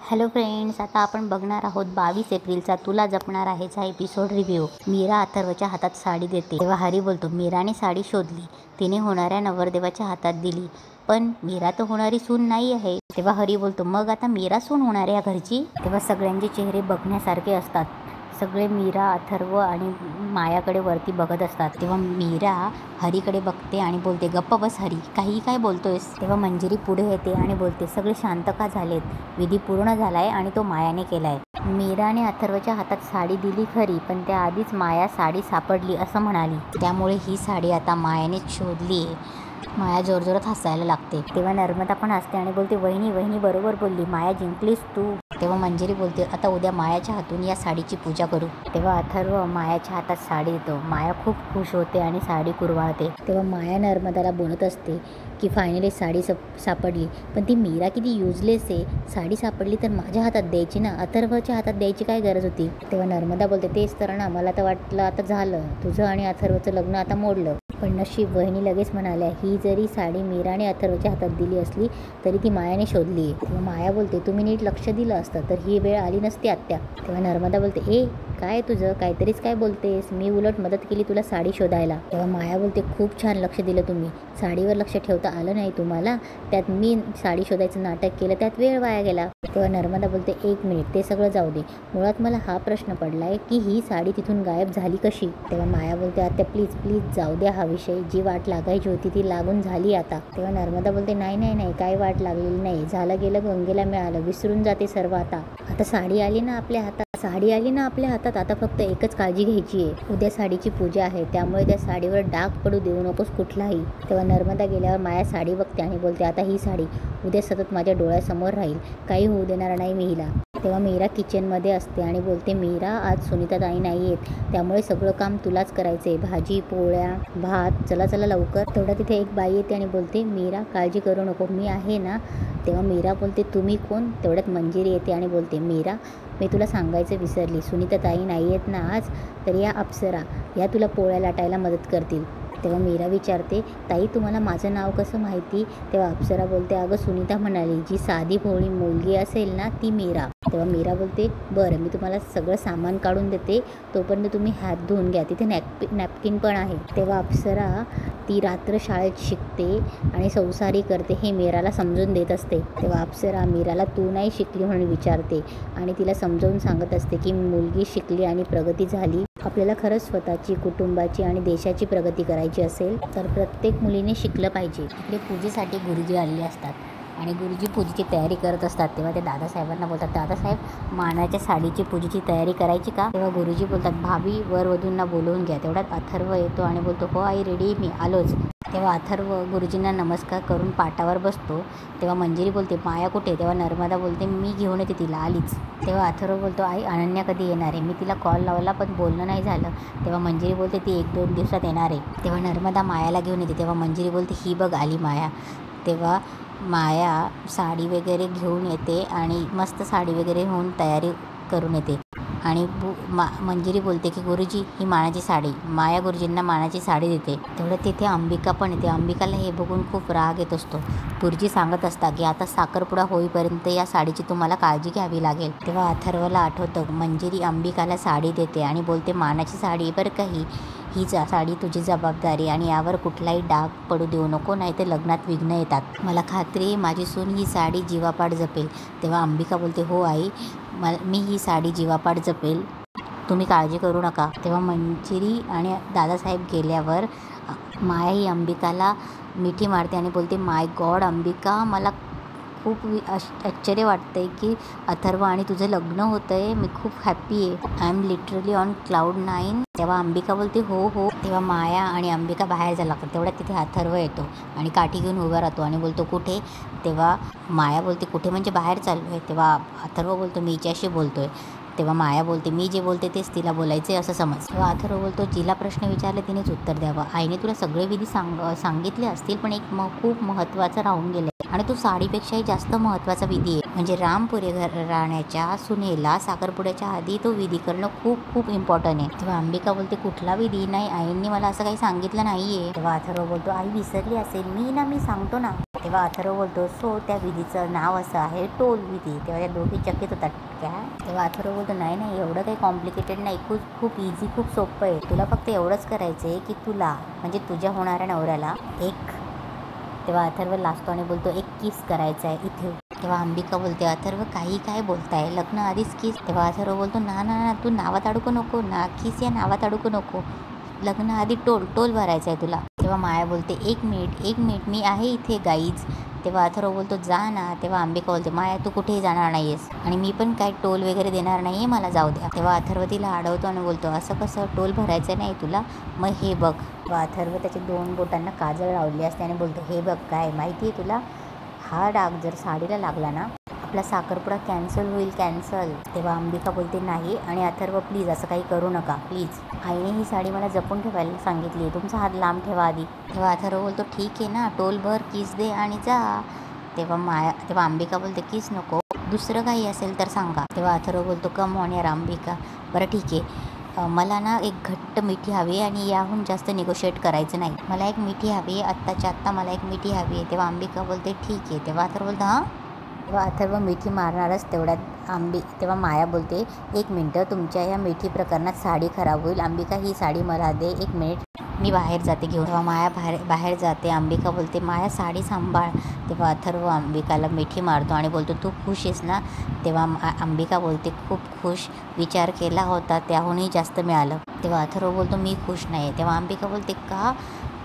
Hello friends, आता आपण बघणार आहोत 22 एप्रिलचा तुला जपणार आहेचा एपिसोड रिव्ह्यू। मीरा अथर्वच्या हातात साडी देते तेव्हा हरी बोलतो, मीराने साडी शोधली, तिने होणाऱ्या नवरदेवाच्या हातात दिली, पण मीरा तर होणारी सून नाही आहे। तेव्हा हरी बोलतो, मग आता मीरा सून होणार आहे या घरची। तेव्हा सगळ्यांचे चेहरे बघण्यासारखे असतात, सगळे मीरा, अथर्व आणि मायाकडे वरती बघत असतात। तेव्हा मीरा हरीकडे बघते आणि बोलते, गप्प बस हरी, काही काय बोलतोयस। तेव्हा मंजिरी पुढे येते आणि बोलते, सगळे शांत का झालेत, विधी पूर्ण झालाय आणि तो मायाने केलाय। मीराने अथर्वच्या हातात साडी दिली खरी, पण त्याआधीच माया साडी सापडली असं म्हणाली, त्यामुळे ही साडी आता मायानेच शोधली आहे। माया जोरजोरात हसायला लागते। तेव्हा नर्मदा पण हसते आणि बोलते, वहिनी वहिनी बरोबर बोलली, माया जिंकलीस तू। तेव्हा मंजिरी बोलते, आता उद्या मायाच्या हातून या साडीची पूजा करू। तेव्हा अथर्व मायाच्या हातात साडी देतो, माया खूप खुश होते आणि साडी कुरवाळते। तेव्हा माया नर्मदाला बोलत असते की फायनली साडी सापडली, पण ती मीरा किती युजलेस आहे, साडी सापडली तर माझ्या हातात द्यायची ना, अथर्वच्या हातात द्यायची काय गरज होती। तेव्हा नर्मदा बोलते, तेच तर ना, मला तर वाटलं आता झालं, तुझं आणि अथर्वचं लग्न आता मोडलं, पण नशीब वहिनी लगेच म्हणाल्या, ही जरी साडी मीराने अथर्वच्या हातात दिली असली तरी ती मायाने शोधली आहे। तेव्हा माया बोलते, तुम्ही नीट लक्ष दिलं असतं तर ही वेळ आली नसती आत्या। तेव्हा नर्मदा बोलते, ए काय तुझं काहीतरीच काय बोलतेस, मी उलट मदत केली तुला साडी शोधायला। तेव्हा माया बोलते, खूप छान लक्ष दिलं तुम्ही, साडीवर लक्ष ठेवता आलं नाही तुम्हाला, त्यात मी साडी शोधायचं नाटक केलं, त्यात वेळ वाया गेला। तेव्हा नर्मदा बोलते, एक मिनिट, ते सगळं जाऊ दे, मुळात मला हा प्रश्न पडलाय की ही साडी तिथून गायब झाली कशी। तेव्हा माया बोलते, आत्या प्लीज प्लीज जाऊ द्या हा विषय, जी वाट लागायची होती ती लागून झाली आता। तेव्हा नर्मदा बोलते, नाही नाही नाही, काय वाट लागलेली नाही, झालं गेलं गंगेला मिळालं, विसरून जाते सर्व आता, आता साडी आली ना आपल्या हातात, साडी आली ना आपल्या हातात, आता फक्त एकच काळजी घ्यायची आहे, उद्या साडीची पूजा आहे, त्यामुळे त्या साडीवर डाग पडू देऊ नकोस कुठलाही। तेव्हा नर्मदा गेल्यावर माया साडी बघते आणि बोलते, आता ही साडी उद्या सतत माझ्या डोळ्यासमोर राहील, काही होऊ देणार नाही मी हिला। तेव्हा मीरा किचनमध्ये असते आणि बोलते, मीरा आज सुनीताताई नाही आहेत, त्यामुळे सगळं काम तुलाच करायचं आहे, भाजी पोळ्या भात, चला चला लवकर। तेवढा तिथे एक बाई येते आणि बोलते, मीरा काळजी करू नको, मी आहे ना। तेव्हा मीरा बोलते, तुम्ही कोण। तेवढ्यात मंजिरी येते आणि बोलते, मीरा मी तुला सांगायचं विसरली, सुनीताताई नाही आहेत ना आज, तर या अप्सरा या तुला पोळ्या लाटायला मदत करतील। तेव्हा मीरा विचारते, ताई तुम्हाला माझं नाव कसं माहिती। तेव्हा अप्सरा बोलते, अगं सुनीता म्हणाली, जी साधी भोळी मुलगी असेल ना ती मीरा। तेव्हा मीरा बोलते, बरं मी तुम्हाला सगळं सामान काढून देते, तोपर्यंत तुम्ही हात धुवून घ्या, तिथे नॅपकिन पण आहे। तेव्हा अप्सरा ती रात्र शाळेत शिकते आणि संसारी करते हे मीराला समजून देत असते। तेव्हा अप्सरा मीराला तू नाही शिकली म्हणून विचारते आणि तिला समजावून सांगत असते की मुलगी शिकली आणि प्रगती झाली, आपल्याला खरंच स्वतःची, कुटुंबाची आणि देशाची प्रगती करायची असेल तर प्रत्येक मुलीने शिकलं पाहिजे। इकडे पूजेसाठी गुरुजी आलेले असतात आणि गुरुजी पूजेची तयारी करत असतात। तेव्हा ते दादासाहेबांना बोलतात, दादासाहेब मानाच्या साडीची पूजेची तयारी करायची का। तेव्हा गुरुजी बोलतात, भाभी वर वधूंना बोलवून घ्या। तेवढ्यात अथर्व येतो आणि बोलतो, हो आई रेडी, मी आलोच। तेव्हा अथर्व गुरुजींना नमस्कार करून पाटावर बसतो। तेव्हा मंजिरी बोलते, माया कुठे। तेव्हा नर्मदा बोलते, मी घेऊन येते तिला, आलीच। तेव्हा अथर्व बोलतो, आई अनन्या कधी येणार आहे, मी तिला कॉल लावला पण बोलणं नाही झालं। तेव्हा मंजिरी बोलते, ती 1-2 दिवसात येणार आहे। तेव्हा नर्मदा मायाला घेऊन येते। तेव्हा मंजिरी बोलते, ही बघ आली माया। तेव्हा माया साडी वगैरे घेऊन येते आणि मस्त साडी वगैरे होऊन तयारी करून येते आणि मंजिरी बोलते की गुरुजी ही मानाची साडी। माया गुरुजींना मानाची साडी देते। तेवढं तिथे अंबिका पण येते। अंबिकाला हे बघून खूप राग येत असतो। गुरुजी सांगत असतात की आता साखरपुडा होईपर्यंत या साडीची तुम्हाला काळजी घ्यावी लागेल। तेव्हा अथर्वला आठवतं, मंजिरी अंबिकाला साडी देते आणि बोलते, मानाची साडी बरं का ही साडी तुझी जबाबदारी आणि यावर कुठलाही डाग पडू देऊ नको, नाही तर लग्नात विघ्न येतात, मला खात्री आहे माझी सून ही साडी जीवापाड जपेल। तेव्हा अंबिका बोलते, हो आई, मी ही साडी जीवापाड जपेल, तुम्ही काळजी करू नका। तेव्हा मंजिरी आणि दादासाहेब गेल्यावर माया ही अंबिकाला मिठी मारते आणि बोलते, माय गॉड अंबिका, मला खूप आश्चर्य वाटतंय की अथर्व आणि तुझं लग्न होतं आहे, मी खूप हॅप्पी आहे, I am literally on cloud 9। तेव्हा अंबिका बोलते, हो हो। तेव्हा माया आणि अंबिका बाहेर जायला लागतात। तेवढ्यात तिथे अथर्व येतो आणि काठी घेऊन उभा राहतो आणि बोलतो, कुठे। तेव्हा माया बोलते, कुठे म्हणजे बाहेर चाललो आहे। तेव्हा अथर्व बोलतो, मी हिच्याशी बोलतोय। तेव्हा माया बोलते, मी जे बोलते तेच तिला बोलायचे असं समज। तेव्हा अथर्व बोलतो, जिला प्रश्न विचारले तिनेच उत्तर द्यावं, आईने तुला सगळे विधी सांगितले असतील, पण एक खूप महत्त्वाचं राहून गेलं आणि तो साडीपेक्षाही जास्त महत्त्वाचा विधी आहे, म्हणजे रामपुरे राण्याच्या सुनेला साखरपुड्याच्या आधी तो विधी करणं खूप खूप इम्पॉर्टंट आहे। तेव्हा अंबिका बोलते, कुठला विधी, नाही आईंनी मला असं काही सांगितलं नाहीये। तेव्हा अथर्व बोलतो, आई विसरली असेल, मी सांगतो ना। तेव्हा अथर्व बोलतो सो त्या विधीचं नाव असं आहे टोल विधी. तेव्हा त्या दोघी चकित होतात. काय? तेव्हा अथर्व बोलतो नाही नाही, एवढं काही कॉम्प्लिकेटेड नाही, खूप इझी, खूप सोपं आहे. तुला फक्त एवढंच करायचं आहे की तुला म्हणजे तुझ्या होणाऱ्या नवऱ्याला एक, तेव्हा अथर्व लाजतो आणि बोलतो एक किस करायचा आहे इथे. तेव्हा अंबिका बोलते अथर्व काही काय बोलताय, लग्न आधीच किस. तेव्हा अथर्व बोलतो ना ना ना, तू नावात अडकू नको ना, किस या नावात अडकू नको, लग्न आधी टोल भरायचा आहे तुला. तेव्हा माया बोलते एक मिनिट मी आहे इथे गाईज. तेव्हा अथर्व बोलतो जा ना. तेव्हा अंबिका बोलते माया तू कुठेही जाणार नाही आहेस आणि मी पण काय टोल वगैरे देणार नाही आहे, मला जाऊ द्या. तेव्हा अथर्व तिला अडवतो आणि बोलतो असं कसं, टोल भरायचं नाही तुला, मग हे बघ. तेव्हा अथर्व त्याच्या 2 बोटांना काजळ लावली असते आणि बोलतो हे बघ काय माहिती आहे तुला, हा डाग जर साडीला लागला ना आपला साखरपुडा कॅन्सल होईल, कॅन्सल. तेव्हा अंबिका बोलते नाही आणि अथर्व प्लीज असं काही करू नका प्लीज, आईने ही साडी मला जपून ठेवायला सांगितली, तुमचा हात लांब ठेवा आधी. तेव्हा अथर्व बोलतो ठीक आहे ना, टोल भर, किस दे आणि जा. तेव्हा अंबिका बोलते किस नको, दुसरं काही असेल तर सांगा. तेव्हा अथर्व बोलतो कम ऑन यार अंबिका, बरं ठीक आहे, मला ना एक घट्ट मिठी हवी आणि याहून जास्त निगोशिएट करायचं नाही, मला एक मिठी हवी आहे, आत्ताच्या आत्ता मला एक मिठी हवी आहे. तेव्हा अंबिका बोलते ठीक आहे. तेव्हा अथर्व बोलतो हां. तेव्हा अथर्व मिठी मारणारच तेवढ्यात तेव्हा माया बोलते एक मिनटं, तुमच्या या मिठी प्रकरणात साडी खराब होईल, अंबिका ही साडी मला दे, एक मिनिट मी बाहेर जाते घेऊन. तेव्हा माया बाहेर जाते. अंबिका बोलते माया साडी सांभाळ. तेव्हा अथर्व अंबिकाला मिठी मारतो आणि बोलतो तू खुश आहेस ना. तेव्हा अंबिका बोलते खूप खुश, विचार केला होता त्याहूनही जास्त मिळालं. तेव्हा अथर्व बोलतो मी खुश नाही. तेव्हा अंबिका बोलते का.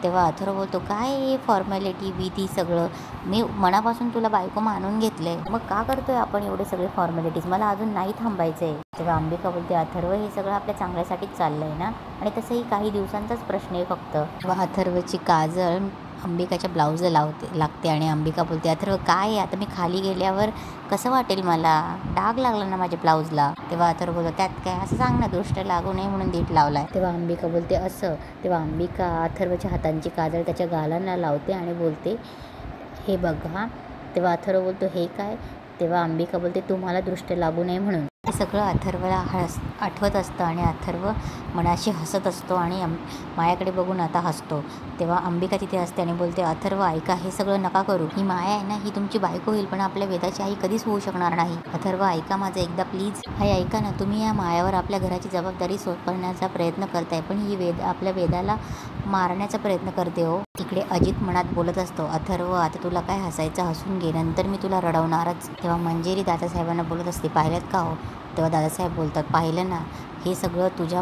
तेव्हा अथर्व बोलतो काय फॉर्मॅलिटी विधी सगळं, मी मनापासून तुला बायको मानून घेतलं आहे, मग का करतोय आपण एवढे सगळे फॉर्मॅलिटीज, मला अजून नाही थांबायचं आहे. तेव्हा अंबिका बोलते अथर्व हे सगळं आपल्या चांगल्यासाठीच चाललं आहे ना आणि तसंही काही दिवसांचाच प्रश्न आहे फक्त. तेव्हा अथर्वची काजळ अंबिकाच्या ब्लाऊजला लागते आणि अंबिका बोलते अथर्व काय आता मी खाली गेल्यावर कसं वाटेल, मला डाग लागला ना माझ्या ब्लाऊजला. तेव्हा अथर्व बोलतो त्यात काय, असं सांग ना, दृष्ट लागू नये म्हणून दीट लावलाय. तेव्हा अंबिका बोलते असं. तेव्हा अंबिका अथर्वच्या हातांची काजळ त्याच्या गालांना लावते आणि बोलते हे बघा. तेव्हा अथर्व बोलतो हे काय. तेव्हा अंबिका बोलते तुम्हाला दृष्ट लागू नये म्हणून. हे सगळं अथर्वला आठवत असतं आणि अथर्व मनाशी हसत असतो आणि मायाकडे बघून आता हसतो. तेव्हा अंबिका तिथे असते आणि बोलते अथर्व ऐका, हे सगळं नका करू, ही माया आहे ना ही तुमची बायको होईल पण आपल्या वेदाची आई कधीच होऊ शकणार नाही. अथर्व ऐका माझं एकदा प्लीज, हाय ऐका ना, तुम्ही या मायावर आपल्या घराची जबाबदारी सोपवण्याचा प्रयत्न करताय पण ही आपल्या वेदाला मारण्याचा प्रयत्न करते हो. तिकडे अजित मनात बोलत असतो अथर्व आता तुला काय हसायचं, हसून घे, नंतर मी तुला रडवणारच. तेव्हा मंजिरी दादासाहेबांना बोलत असते पाहिलं का हो. तेव्हा दादासाहेब बोलतात पाहिलं ना, हे सगळं तुझ्या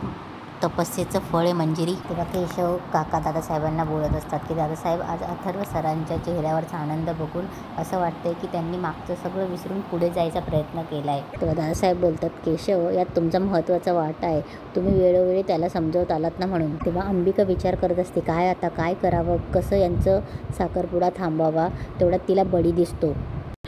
तपस्येचं फळ आहे मंजिरी. तेव्हा केशव काका दादासाहेबांना बोलत असतात की दादासाहेब आज अथर्व सरांच्या चेहऱ्यावरचा आनंद बघून असं वाटतंय की त्यांनी मागचं सगळं विसरून पुढे जायचा प्रयत्न केला आहे. तेव्हा दादासाहेब बोलतात केशव यात तुमचा महत्त्वाचा वाटा आहे, तुम्ही वेळोवेळी त्याला समजवत आलात ना म्हणून. तेव्हा अंबिका विचार करत असते काय आता काय करावं, कसं यांचं साखरपुडा थांबावा. तेवढ्यात तिला बडी दिसतो.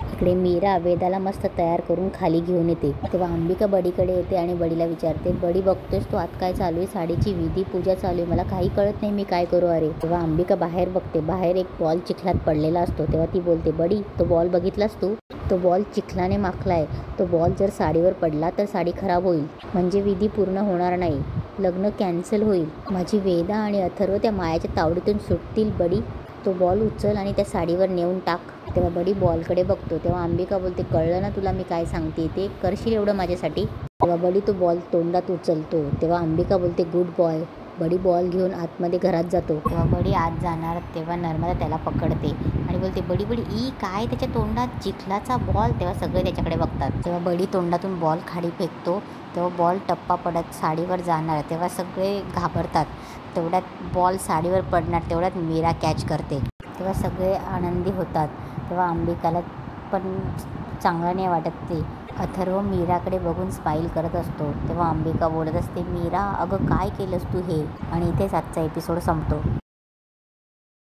इकडे मीरा वेदाला मस्त तयार करून खाली घेऊन येते. तेव्हा अंबिका बडीकडे येते आणि बडीला विचारते बडी बघतोयस तू आत काय चालू आहे, साडीची विधी पूजा चालू आहे, मला काही कळत नाही मी काय करू अरे. तेव्हा अंबिका बाहेर बघते, बाहेर एक बॉल चिखलात पडलेला असतो. तेव्हा ती बोलते बडी तो बॉल बघितलास तू, तो बॉल चिखलाने माखलाय, तो बॉल जर साडीवर पडला तर साडी खराब होईल, म्हणजे विधी पूर्ण होणार नाही, लग्न कॅन्सल होईल, माझी वेदा आणि अथर्व त्या मायाच्या तावडीतून सुटतील. बडी तो बॉल उचल आणि त्या साडीवर नेऊन टाक. तेव्हा बडी बॉलकडे बघतो. तेव्हा अंबिका बोलते कळलं ना तुला मी काय सांगते ते, करशील एवढं माझ्यासाठी. तेव्हा बडी तो बॉल तोंडात उचलतो. तेव्हा अंबिका बोलते गुड बॉय. बडी बॉल घेऊन आतमध्ये घरात जातो. तेव्हा बडी आत जाणार तेव्हा नर्मदा त्याला पकडते आणि बोलते बडी ई काय त्याच्या तोंडात चिखलाचा बॉल. तेव्हा सगळे त्याच्याकडे बघतात. तेव्हा बडी तोंडातून बॉल खाली फेकतो. तेव्हा बॉल टप्पा पडत साडीवर जाणार. तेव्हा सगळे घाबरतात. तेवढ्यात बॉल साडीवर पडणार, तेवढ्यात मीरा कॅच करते. तेव्हा सगळे आनंदी होतात. तेव्हा अंबिकाला पण चांगलं नाही वाटत ते. अथर्व मीराकडे बघून स्माईल करत असतो. तेव्हा अंबिका बोलत असते मीरा अगं काय केलंस तू हे. आणि इथेच आजचा एपिसोड संपतो.